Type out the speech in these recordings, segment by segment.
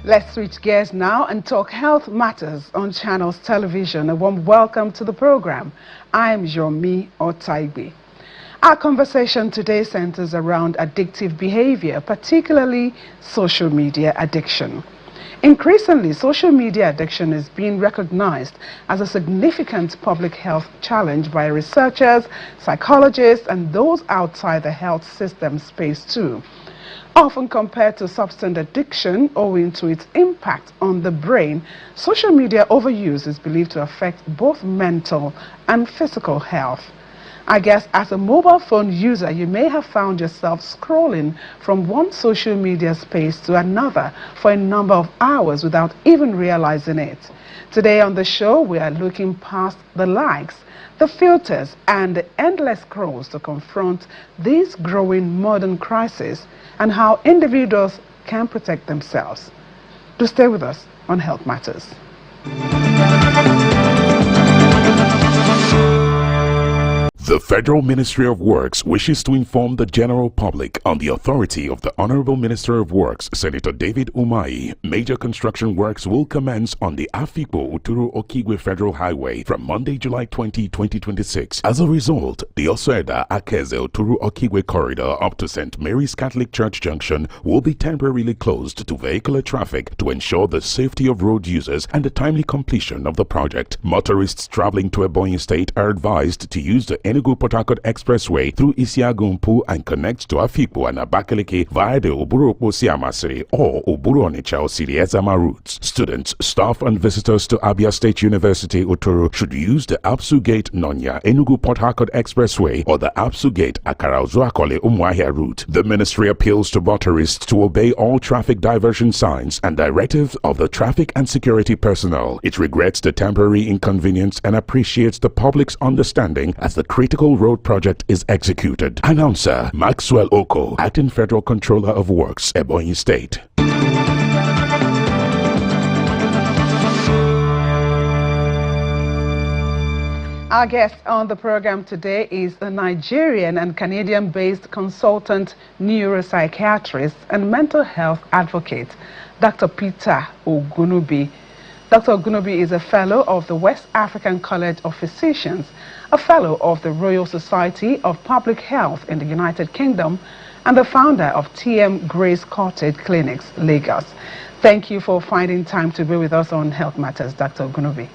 Let's switch gears now and talk health matters on Channels Television. A warm welcome to the program. I'm Yomi Otaigbe. Our conversation today centers around addictive behavior, particularly social media addiction. Increasingly, social media addiction is being recognized as a significant public health challenge by researchers, psychologists, and those outside the health system space too. Often compared to substance addiction owing to its impact on the brain, social media overuse is believed to affect both mental and physical health. I guess as a mobile phone user, you may have found yourself scrolling from one social media space to another for a number of hours without even realizing it. Today on the show, we are looking past the likes, the filters, and the endless scrolls to confront this growing modern crisis and how individuals can protect themselves. Do stay with us on Health Matters. The Federal Ministry of Works wishes to inform the general public on the authority of the Honorable Minister of Works, Senator David Umahi. Major construction works will commence on the Afikpo-Uturu Okigwe Federal Highway from Monday, July 20, 2026. As a result, the Osoeda-Akeze-Uturu Okigwe corridor up to St. Mary's Catholic Church Junction will be temporarily closed to vehicular traffic to ensure the safety of road users and the timely completion of the project. Motorists traveling to Ebonyi State are advised to use the Enugu-Port Harcourt Expressway through Isiagumpu and connect to Afikpo and Abakaliki via the Oburu-Okpo-Siamasiri or Oburu-Onitsha-Osiri-Ezama routes. Students, staff and visitors to Abia State University Uturu should use the Apsu Gate Nonya Enugu-Port Harcourt Expressway or the Apsu Gate Akara-Uzuakole-Umuahia route. The ministry appeals to motorists to obey all traffic diversion signs and directives of the traffic and security personnel. It regrets the temporary inconvenience and appreciates the public's understanding as the critical road project is executed. Announcer Maxwell Oko, Acting Federal Controller of Works, Ebonyi State. Our guest on the program today is a Nigerian and Canadian-based consultant, neuropsychiatrist, and mental health advocate, Dr. Peter Ogunubi. Dr. Ogunubi is a fellow of the West African College of Physicians, a fellow of the Royal Society of Public Health in the United Kingdom, and the founder of TM Grace Cottage Clinics, Lagos. Thank you for finding time to be with us on Health Matters, Dr. Ogunubi.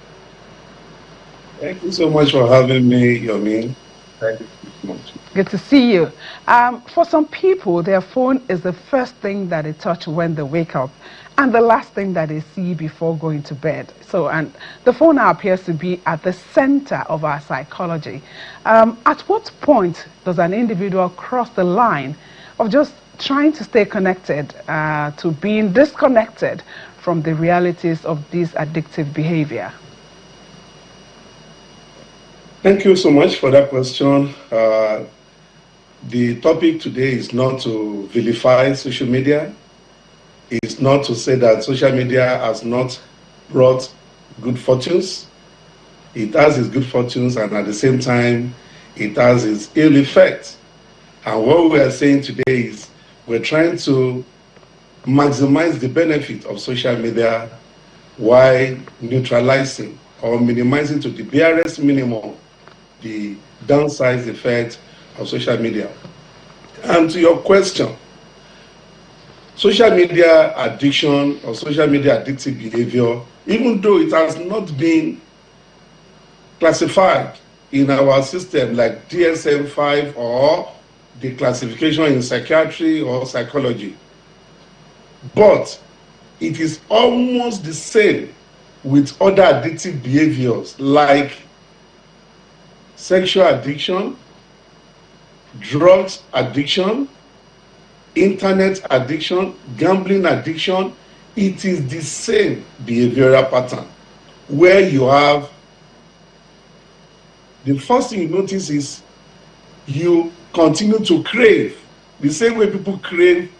Thank you so much for having me, Yomi. Thank you so much. Good to see you. For some people, their phone is the first thing that they touch when they wake up and the last thing that they see before going to bed. And the phone now appears to be at the center of our psychology. At what point does an individual cross the line of just trying to stay connected to being disconnected from the realities of this addictive behavior? Thank you so much for that question. The topic today is not to vilify social media. It's not to say that social media has not brought good fortunes. It has its good fortunes, and at the same time, it has its ill effects. And what we are saying today is we're trying to maximize the benefit of social media while neutralizing or minimizing to the barest minimum the downside effect of social media. And to your question, social media addiction or social media addictive behavior, even though it has not been classified in our system like DSM-5 or the classification in psychiatry or psychology, but it is almost the same with other addictive behaviors like sexual addiction, drugs addiction, internet addiction, gambling addiction. It is the same behavioral pattern where you have the first thing you notice is you continue to crave the same way people crave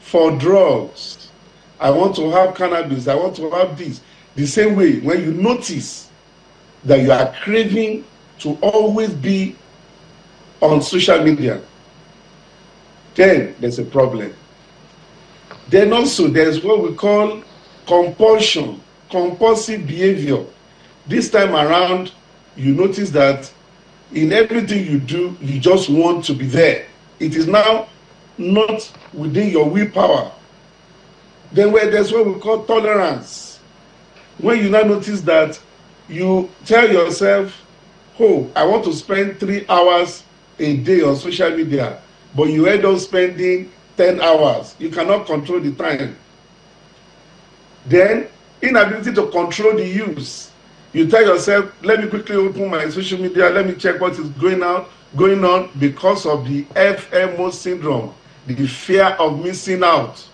for drugs. I want to have cannabis, I want to have this. The same way when you notice that you are craving to always be on social media, then there's a problem. Then also there's what we call compulsion, compulsive behavior. This time around, you notice that in everything you do, you just want to be there. It is now not within your willpower. Then where there's what we call tolerance. When you now notice that you tell yourself, oh, I want to spend 3 hours a day on social media, but you end up spending 10 hours. You cannot control the time. Then, inability to control the use. You tell yourself, let me quickly open my social media, let me check what is going on because of the FMO syndrome, the fear of missing out.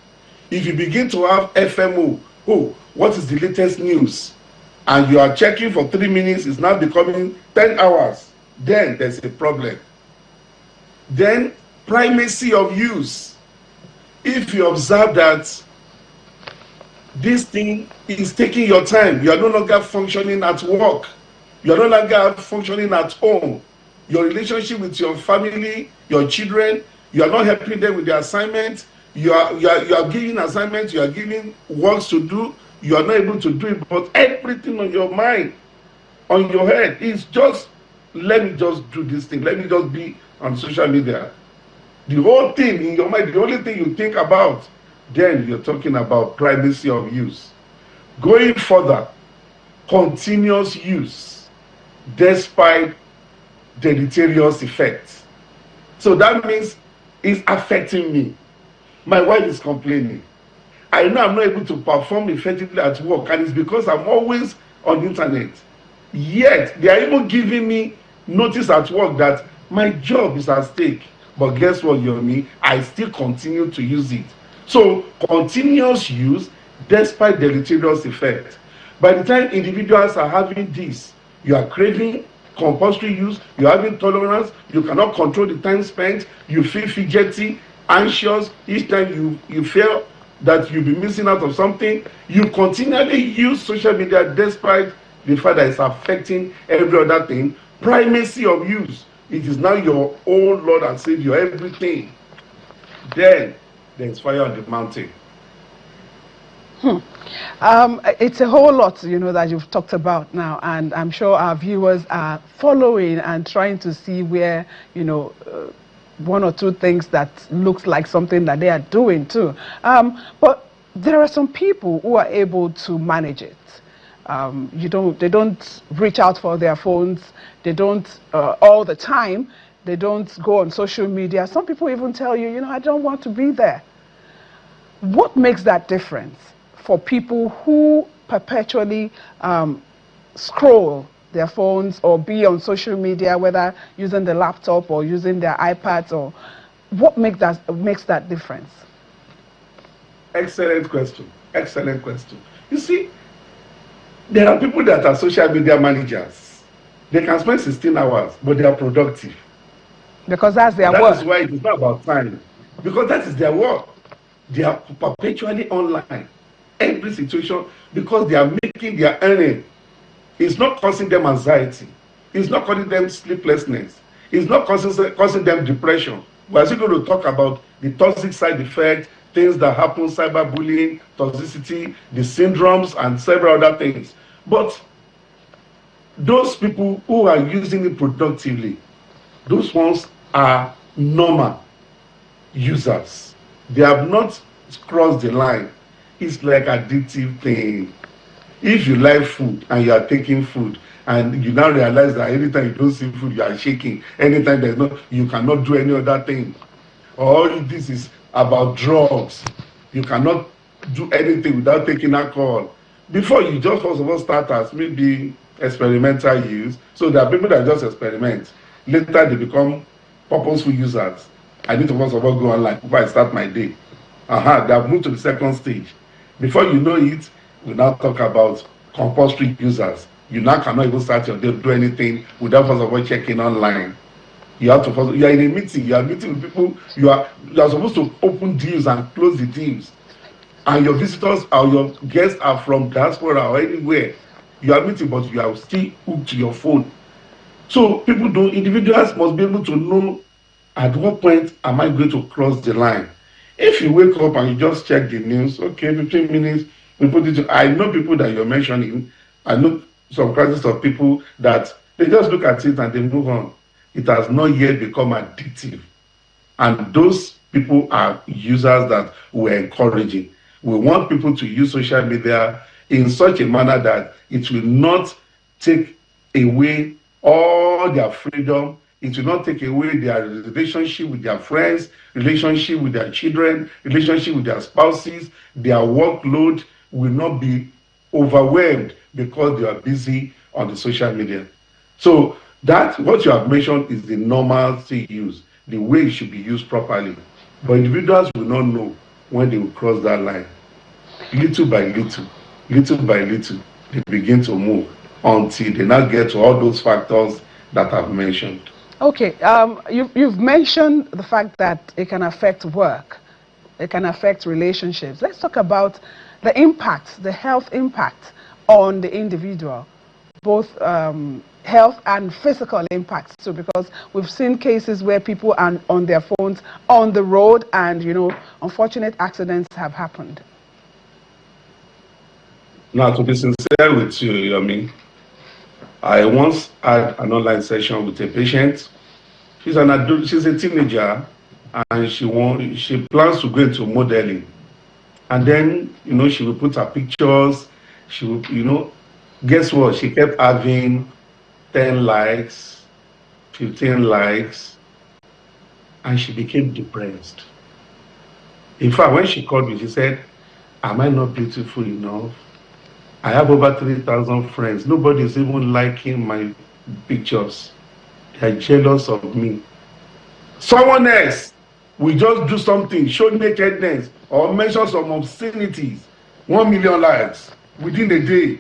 If you begin to have FMO, oh, what is the latest news? And you are checking for 3 minutes, it's now becoming 10 hours. Then there's a problem. Then primacy of use. If you observe that this thing is taking your time, you are no longer functioning at work, you are no longer functioning at home, your relationship with your family, your children, you are not helping them with their assignments, you are giving assignments, you are giving works to do, you are not able to do it, but everything on your mind, on your head is just, let me just do this thing, let me just be on social media. The whole thing in your mind, the only thing you think about, then you're talking about privacy of use. Going further, continuous use despite deleterious effects. So that means it's affecting me. My wife is complaining. I know I'm not able to perform effectively at work, and it's because I'm always on the internet. Yet, they are even giving me notice at work that my job is at stake. But guess what, Yomi? I still continue to use it. So, continuous use despite deleterious effect. By the time individuals are having this, you are craving compulsory use, you're having tolerance, you cannot control the time spent, you feel fidgety, anxious, each time you feel that you'll be missing out of something, you continually use social media despite the fact that it's affecting every other thing. Primacy of use. It is now your own Lord and Savior, everything. Then there's fire on the mountain. It's a whole lot, that you've talked about now, and I'm sure our viewers are following and trying to see where, one or two things that looks like something that they are doing too. But there are some people who are able to manage it. They don't reach out for their phones. They don't all the time. They don't go on social media. Some people even tell you, I don't want to be there. What makes that difference for people who perpetually scroll their phones or be on social media, whether using the laptop or using their iPads, or what makes that difference? Excellent question. Excellent question. You see, there are people that are social media managers. They can spend 16 hours, but they are productive. Because that's their work. That is why it is not about time. Because that is their work. They are perpetually online. Every situation, because they are making their earning. It's not causing them anxiety. It's not causing them sleeplessness. It's not causing them depression. We're still going to talk about the toxic side effects, things that happen, cyberbullying, toxicity, the syndromes, and several other things. But those people who are using it productively, those ones are normal users. They have not crossed the line. It's like an addictive thing. If you like food and you are taking food, and you now realize that anytime you don't see food, you are shaking. Anytime you cannot do any other thing. Or this is about drugs. You cannot do anything without taking alcohol. Before, you just first of all start as maybe experimental use. So there are people that just experiment. Later they become purposeful users. I need to first of all go online before I start my day. They have moved to the second stage. Before you know it, we now talk about compulsory users. You now cannot even start your day, do anything without first of all checking online. You have to first, you are in a meeting, you are meeting with people, you are supposed to open deals and close the deals. And your visitors or your guests are from diaspora or anywhere. You are meeting, but you are still hooked to your phone. So individuals must be able to know at what point am I going to cross the line. If you wake up and you just check the news, okay, 15 minutes, we put it. I know people that you're mentioning. I know some classes of people that they just look at it and they move on. It has not yet become addictive. And those people are users that we're encouraging. We want people to use social media in such a manner that it will not take away all their freedom. It will not take away their relationship with their friends, relationship with their children, relationship with their spouses. Their workload will not be overwhelmed because they are busy on the social media. So that what you have mentioned is the normal thing use, the way it should be used properly. But individuals will not know when they will cross that line. Little by little, little by little, they begin to move until they now get to all those factors that I've mentioned. Okay, you've mentioned the fact that it can affect work, it can affect relationships. Let's talk about the impact, the health impact on the individual, both health and physical impacts too, because we've seen cases where people are on their phones on the road and, you know, unfortunate accidents have happened. Now, to be sincere with you, Yomi, I once had an online session with a patient. She's an adult, she's a teenager, and she plans to go into modeling. And then, you know, she will put her pictures. She will, you know, guess what? She kept having 10 likes, 15 likes, and she became depressed. In fact, when she called me, she said, "Am I not beautiful enough? I have over 3,000 friends. Nobody is even liking my pictures. They are jealous of me. Someone else will just do something, show nakedness, or mention some obscenities. 1 million likes within a day."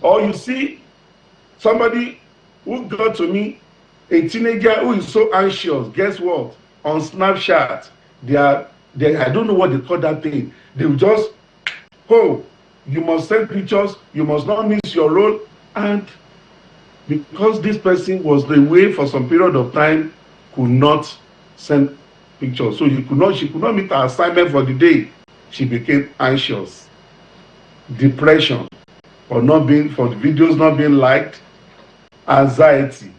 Or you see somebody who got to me, a teenager who is so anxious. Guess what? On Snapchat, I don't know what they call that thing. They will just, oh, you must send pictures, you must not miss your role. And because this person was away for some period of time, could not send pictures. So she could not meet her assignment for the day. She became anxious, depression, for the videos not being liked, anxiety.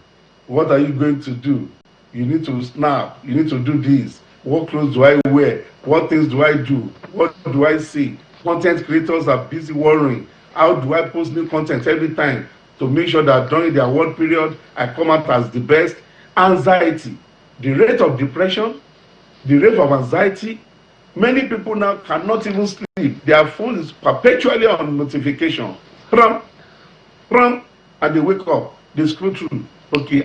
What are you going to do? You need to snap, you need to do this. What clothes do I wear? What things do I do? What do I see? Content creators are busy worrying. How do I post new content every time to make sure that during their work period, I come out as the best? Anxiety, the rate of depression, the rate of anxiety. Many people now cannot even sleep. Their phone is perpetually on notification. Ram, ram, and they wake up, they scroll through. Okay,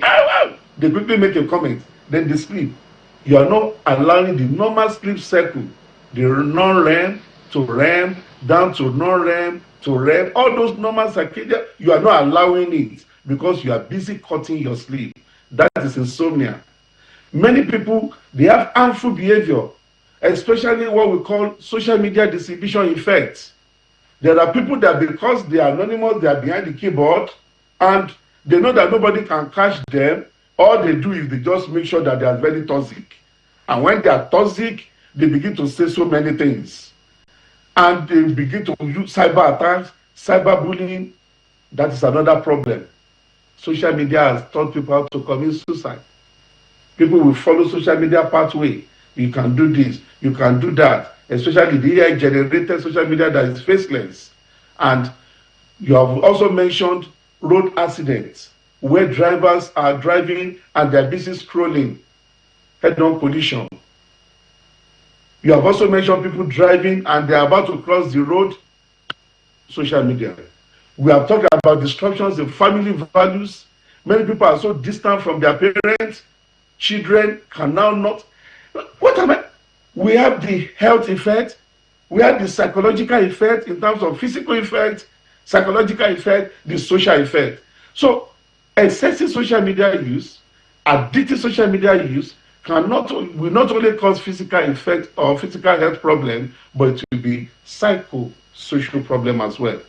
they quickly make a comment, then they sleep. You are not allowing the normal sleep cycle, the non-REM to REM, down to non-REM to REM, all those normal circadian, you are not allowing it because you are busy cutting your sleep. That is insomnia. Many people, they have harmful behavior, especially what we call social media distribution effect. There are people that because they are anonymous, they are behind the keyboard, and they know that nobody can catch them. All they do is they just make sure that they are very toxic. And when they are toxic, they begin to say so many things. And they begin to use cyber attacks, cyber bullying. That is another problem. Social media has taught people how to commit suicide. People will follow social media pathway. You can do this, you can do that, especially the AI generated social media that is faceless. And you have also mentioned road accidents where drivers are driving and they're busy scrolling, head-on collision. You have also mentioned people driving and they're about to cross the road, social media. We have talked about disruptions in family values. Many people are so distant from their parents. Children can now not. What am I? We have the health effect. We have the psychological effect in terms of physical effect, psychological effect, the social effect. So excessive social media use, addictive social media use will not only cause physical effect or physical health problem, but it will be psycho-social problem as well.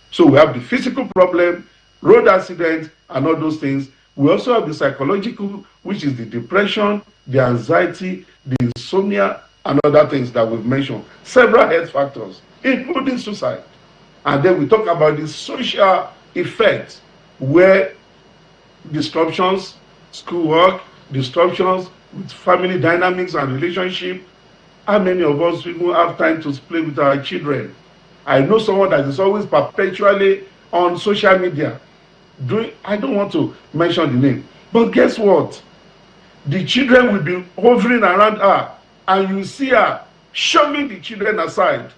So we have the physical problem, road accidents, and all those things. We also have the psychological, which is the depression, the anxiety, the insomnia, and other things that we've mentioned. Several health factors, including suicide. And then we talk about the social effects, where disruptions, schoolwork, disruptions with family dynamics and relationship. How many of us even have time to play with our children? I know someone that is always perpetually on social media. I don't want to mention the name, but guess what? The children will be hovering around her, and you see her shoving the children aside.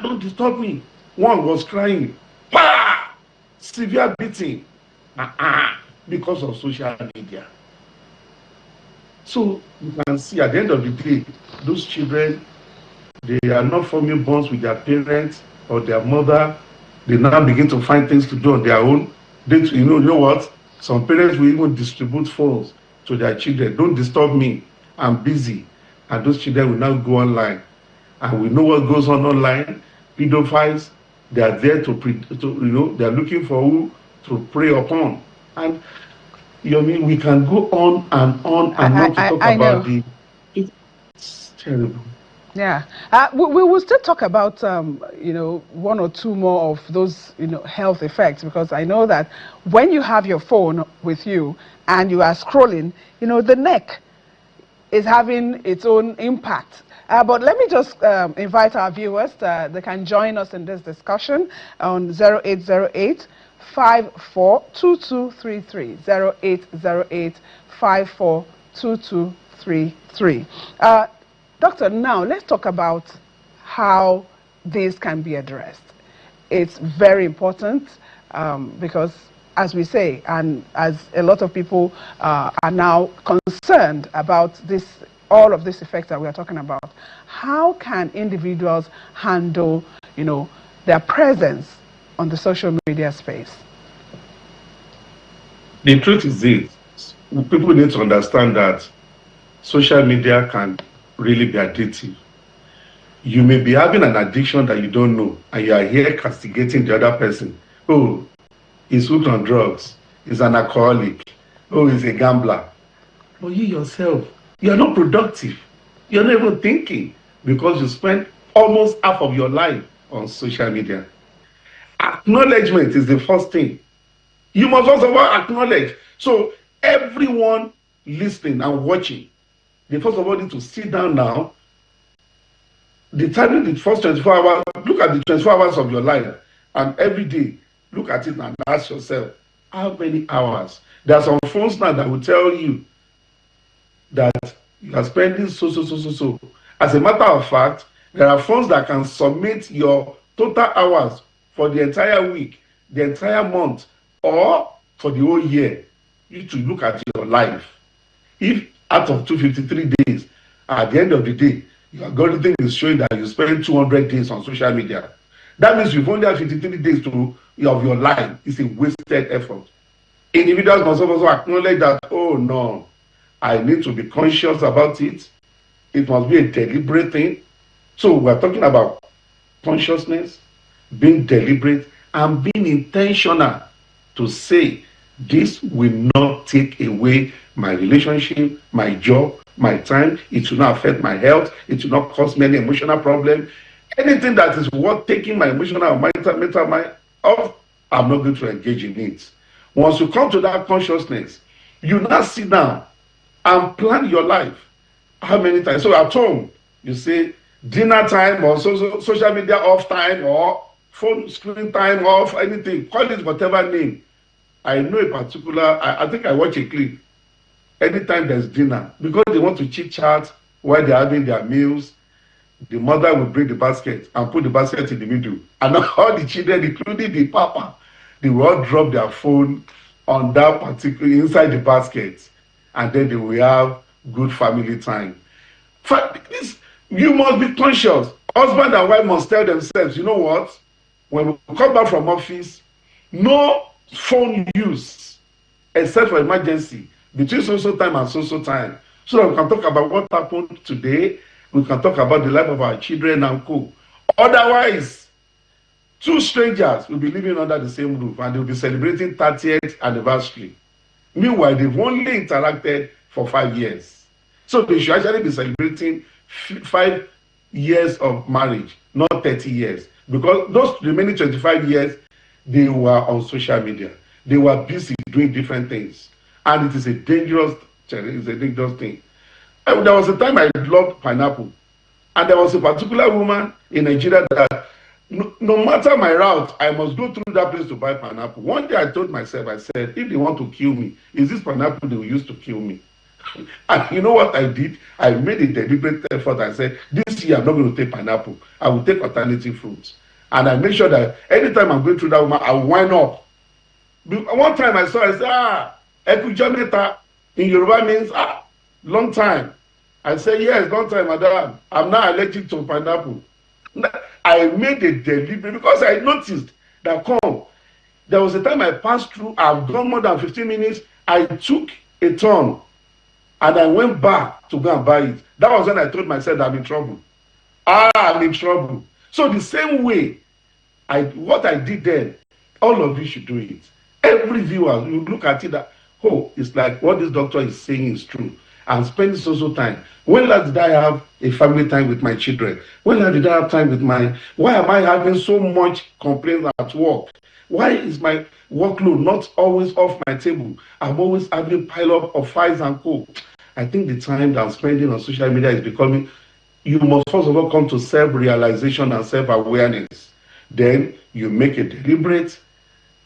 Don't disturb me. One was crying. Pa! Severe beating. Because of social media. So you can see at the end of the day, those children, they are not forming bonds with their parents or their mother. They now begin to find things to do on their own. You know what? Some parents will even distribute phones to their children. Don't disturb me. I'm busy. And those children will now go online. And we know what goes on online. Pedophiles, they are there they are looking for who to prey upon. And we can go on and not to talk about the. It's terrible. Yeah, we will still talk about one or two more of those health effects, because I know that when you have your phone with you and you are scrolling, the neck is having its own impact. But let me just invite our viewers they can join us in this discussion on 0808 542233 0808 542233. Doctor, now let's talk about how this can be addressed. It's very important because, as we say, and as a lot of people are now concerned about all of these effects that we are talking about, how can individuals handle, their presence on the social media space? The truth is this: people need to understand that social media can really be addictive. You may be having an addiction that you don't know, and you are here castigating the other person. Oh, he's hooked on drugs. He's an alcoholic. Oh, he's a gambler. But you yourself, you're not productive. You're not even thinking, because you spend almost half of your life on social media. Acknowledgement is the first thing. You must also acknowledge. So everyone listening and watching, they first of all need to sit down now, determine the first 24 hours, look at the 24 hours of your life, and every day, look at it and ask yourself, how many hours? There are some phones now that will tell you that you are spending so. As a matter of fact, there are phones that can submit your total hours for the entire week, the entire month, or for the whole year. You to look at your life. If out of 253 days, at the end of the day, your algorithm is showing that you spend 200 days on social media, that means you've only had 53 days of your life. It's a wasted effort. Individuals must also acknowledge that, oh no, I need to be conscious about it. It must be a deliberate thing. So we're talking about consciousness, being deliberate, and being intentional to say, this will not take away my relationship, my job, my time. It will not affect my health. It will not cause me any emotional problem. Anything that is worth taking my emotional or mental mind off, I'm not going to engage in it. Once you come to that consciousness, you now sit down and plan your life. How many times? So at home, you say dinner time or social media off time or phone screen time off, anything. Call it whatever name. I know a particular, I think I watch a clip. Anytime there's dinner, because they want to chit chat while they're having their meals, the mother will bring the basket and put the basket in the middle. And all the children, including the papa, they will all drop their phone on that particular, inside the basket. And then they will have good family time. You must be conscious. Husband and wife must tell themselves, you know what? When we come back from office, no phone use except for emergency between so time and so time, so that we can talk about what happened today. We can talk about the life of our children and co. Otherwise, two strangers will be living under the same roof and they'll be celebrating 30th anniversary. Meanwhile, they've only interacted for 5 years. So they should actually be celebrating 5 years of marriage, not 30 years. Because those remaining 25 years, they were on social media. They were busy doing different things. And it is a dangerous thing. And there was a time I loved pineapple. And there was a particular woman in Nigeria that no matter my route, I must go through that place to buy pineapple. One day I told myself, I said, if they want to kill me, is this pineapple they will use to kill me? And you know what I did? I made a deliberate effort. I said, this year I'm not going to take pineapple. I will take alternative fruits. And I make sure that anytime I'm going through that woman, I will wind up. One time I said, Ekujoneta in Yoruba means, long time. I said, yes, long time, madam. I'm now allergic to pineapple. I made a deliberate, because I noticed that there was a time I passed through, I've gone more than 15 minutes, I took a turn and I went back to go and buy it. That was when I told myself that I'm in trouble. I'm in trouble. So the same way, what I did then, all of you should do it. Every viewer, you look at it, it's like what this doctor is saying is true. I'm spending so time. When last did I have a family time with my children? When last did I have time with why am I having so much complaints at work? Why is my workload not always off my table? I'm always having pile up of files and co. I think the time that I'm spending on social media is becoming, you must first of all come to self-realization and self-awareness. Then you make a deliberate,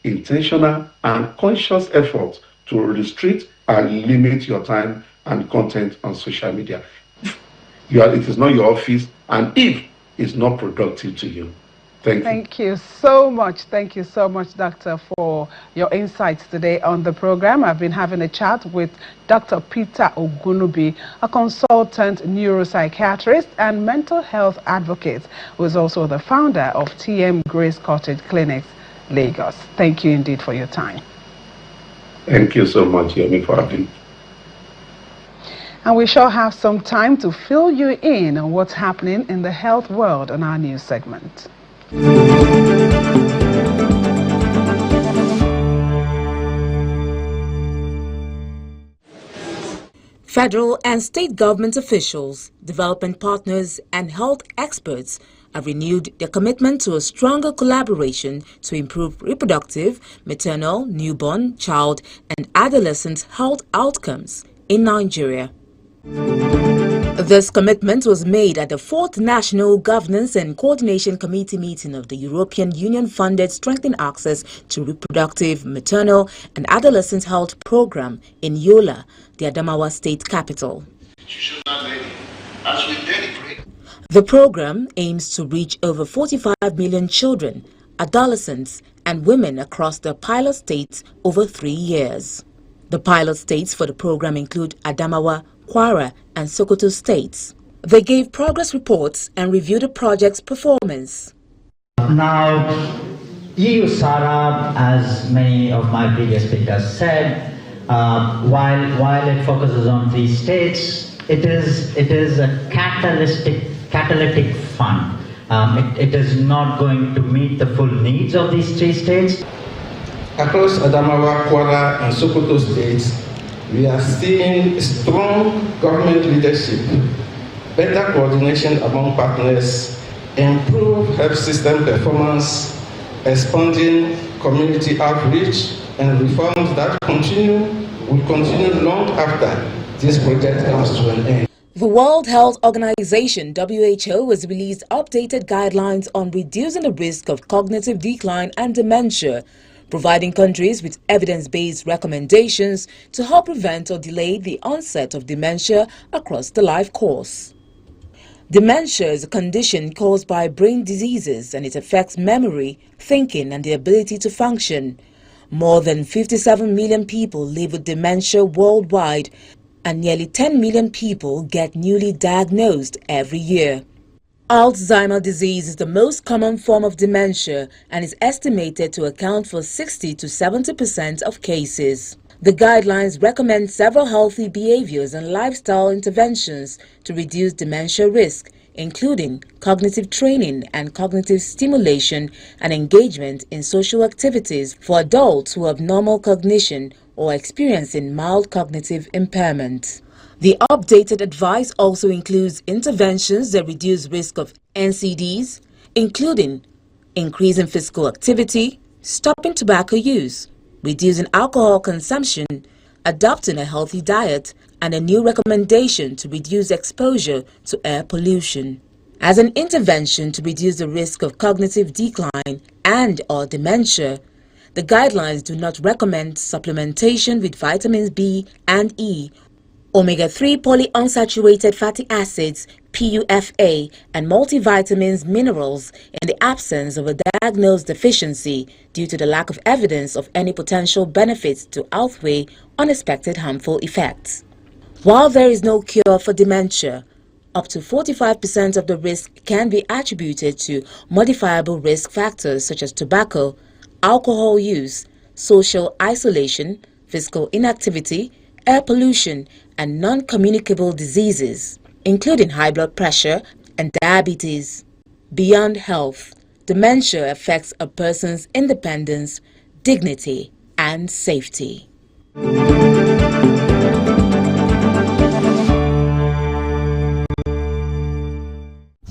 intentional, and conscious effort to restrict and limit your time and content on social media. It is not your office, and if it's not productive to you. Thank you so much. Thank you so much, Doctor, for your insights today on the program. I've been having a chat with Dr. Peter Ogunubi, a consultant neuropsychiatrist and mental health advocate, who is also the founder of TM Grace Cottage Clinics, Lagos. Thank you indeed for your time. Thank you so much, Yomi, for having me. And we shall have some time to fill you in on what's happening in the health world on our news segment. Federal and state government officials, development partners, and health experts have renewed their commitment to a stronger collaboration to improve reproductive, maternal, newborn, child, and adolescent health outcomes in Nigeria. This commitment was made at the 4th National Governance and Coordination Committee meeting of the European Union-funded Strengthening Access to Reproductive, Maternal and Adolescent Health Program in Yola, the Adamawa state capital. The program aims to reach over 45 million children, adolescents and women across the pilot states over 3 years. The pilot states for the program include Adamawa, Kwara and Sokoto states. They gave progress reports and reviewed the project's performance. Now, EU SARA, as many of my previous speakers said, while it focuses on 3 states, it is a catalytic fund. It is not going to meet the full needs of these 3 states. Across Adamawa, Kwara and Sokoto states, we are seeing strong government leadership, better coordination among partners, improved health system performance, expanding community outreach, and reforms that will continue long after this project comes to an end. The World Health Organization, WHO, has released updated guidelines on reducing the risk of cognitive decline and dementia, providing countries with evidence-based recommendations to help prevent or delay the onset of dementia across the life course. Dementia is a condition caused by brain diseases, and it affects memory, thinking and the ability to function. More than 57 million people live with dementia worldwide, and nearly 10 million people get newly diagnosed every year. Alzheimer's disease is the most common form of dementia and is estimated to account for 60 to 70% of cases. The guidelines recommend several healthy behaviors and lifestyle interventions to reduce dementia risk, including cognitive training and cognitive stimulation and engagement in social activities for adults who have normal cognition or experiencing mild cognitive impairment. The updated advice also includes interventions that reduce risk of NCDs, including increasing physical activity, stopping tobacco use, reducing alcohol consumption, adopting a healthy diet, and a new recommendation to reduce exposure to air pollution. As an intervention to reduce the risk of cognitive decline and/or dementia, the guidelines do not recommend supplementation with vitamins B and E, omega-3 polyunsaturated fatty acids, PUFA, and multivitamins minerals in the absence of a diagnosed deficiency due to the lack of evidence of any potential benefits to outweigh unexpected harmful effects. While there is no cure for dementia, up to 45% of the risk can be attributed to modifiable risk factors such as tobacco, alcohol use, social isolation, physical inactivity, air pollution, and non-communicable diseases, including high blood pressure and diabetes. Beyond health, dementia affects a person's independence, dignity, and safety.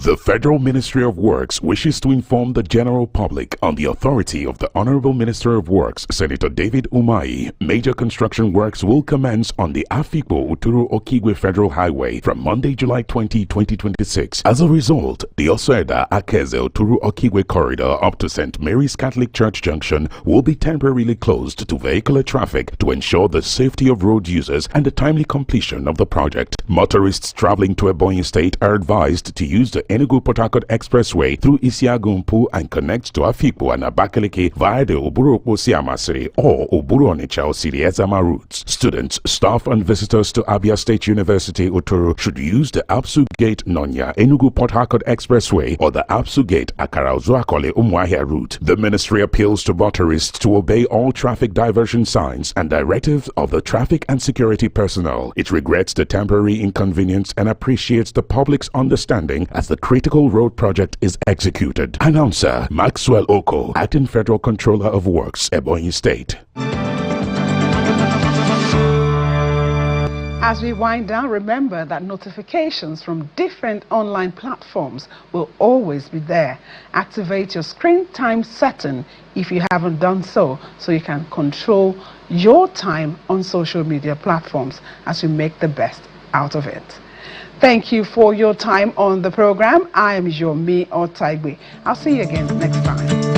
The Federal Ministry of Works wishes to inform the general public on the authority of the Honorable Minister of Works, Senator David Umahi. Major construction works will commence on the Afikpo-Uturu-Okigwe Federal Highway from Monday, July 20, 2026. As a result, the Osoeda-Akeze-Uturu-Okigwe corridor up to St. Mary's Catholic Church Junction will be temporarily closed to vehicular traffic to ensure the safety of road users and the timely completion of the project. Motorists traveling to Ebonyi State are advised to use the Enugu-Port Harcourt Expressway through Isiagumpu and connect to Afikpo and Abakaliki via the Oburu-Okpo-Siamasiri or Oburu-Onitsha-Osiri-Ezama routes. Students, staff and visitors to Abia State University Uturu should use the Apsu Gate Nonya Enugu-Port Harcourt Expressway or the Apsu Gate Akara-Uzuakole-Umuahia route. The ministry appeals to motorists to obey all traffic diversion signs and directives of the traffic and security personnel. It regrets the temporary inconvenience and appreciates the public's understanding as the critical road project is executed. Announcer Maxwell Oko, Acting Federal Controller of Works, Ebonyi State. As we wind down, remember that notifications from different online platforms will always be there. Activate your screen time setting if you haven't done so you can control your time on social media platforms as you make the best out of it. Thank you for your time on the program. I am Yomi Otaigbe. I'll see you again next time.